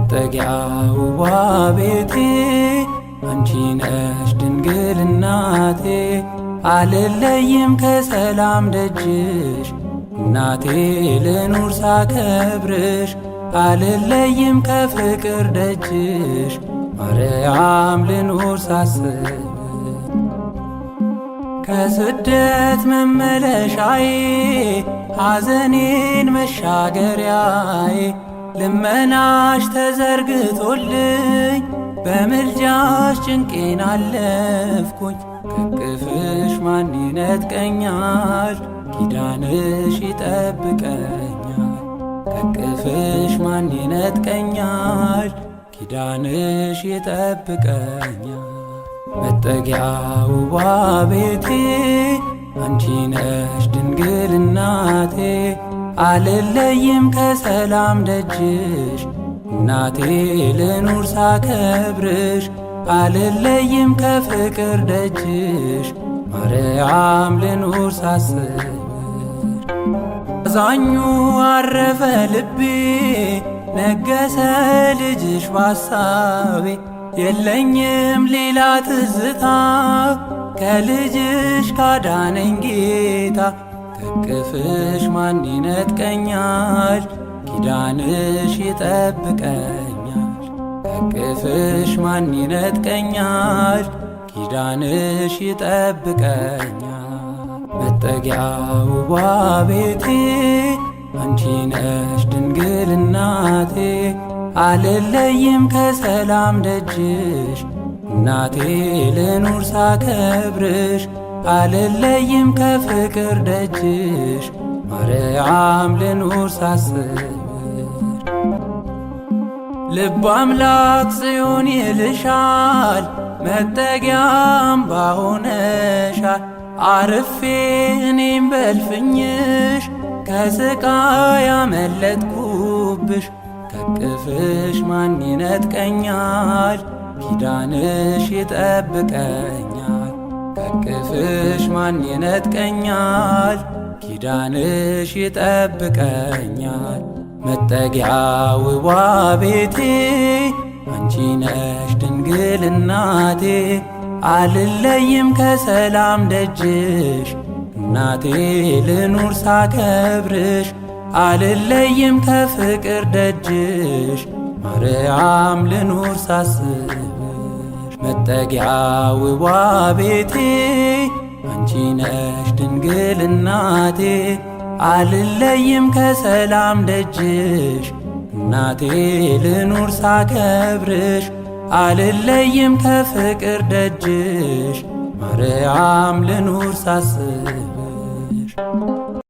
መጠጊያ ውቧ ቤቴ አንቺ ነሽ ድንግል እናቴ። አልለይም ከሰላም ደጅሽ እናቴ ልኑር ሳከብርሽ። አልለይም ከፍቅር ደጅሽ ማርያም ልኑር ሳስብ። ከስደት መመለሻዬ ሐዘኔን መሻገሪያዬ ልመናሽ ተዘርግቶልኝ በምልጃሽ ጭንቄን አለፍኩኝ። ከቅፍሽ ማን ይነጥቀኛል ኪዳንሽ ይጠብቀኛል። ከቅፍሽ ማን ይነጥቀኛል ኪዳንሽ ይጠብቀኛል። መጠጊያ ውቧ ቤቴ አንቺ ነሽ ድንግል እናቴ። አልለይም ከሰላም ደጅሽ እናቴ ልኑር ሳከብርሽ። አልለይም ከፍቅር ደጅሽ ማርያም ልኑር ሳስብሽ። አዛኙ አረፈ ልቤ ነገሰ ልጅሽ ባሳቤ። የለኝም ሌላ ትዝታ ከልጅሽ ካዳነኝ ጌታ። ከቅፍሽ ማን ይነጥቀኛል ኪዳንሽ ይጠብቀኛል። ከቅፍሽ ማን ይነጥቀኛል ኪዳንሽ ይጠብቀኛል። መጠጊያ ውቧ ቤቴ አንቺ ነሽ ድንግል እናቴ። አልለይም ከሰላም ደጅሽ እናቴ ልኑር ሳከብርሽ። አልለይም ከፍቅር ደጅሽ ማርያም ልኑር ሳስብሽ። ልብ አምላክ ጽዮን ይልሻል መጠጊያ አምባ ሆነሻል። አርፌ እኔም በልፍኝሽ ከስቃይ ያመለጥኩብሽ። ከቅፍሽ ማን ይነጥቀኛል ኪዳንሽ ይጠብቀኛል። ከቅፍሽ ማን ይነጥቀኛል ኪዳንሽ ይጠብቀኛል። መጠጊያ ውቧ ቤቴ አንቺ ነሽ ድንግል እናቴ። አልለይም ከሰላም ደጅሽ እናቴ ልኑር ሳከብርሽ። አልለይም ከፍቅር ደጅሽ ማርያም ልኑር ሳስብሽ። መጠጊያ ውቧ ቤቴ አንቺ ነሽ ድንግል እናቴ። አልለይም ከሰላም ደጅሽ እናቴ ልኑር ሳከብርሽ። አልለይም ከፍቅር ደጅሽ ማርያም ልኑር ሳስብሽ።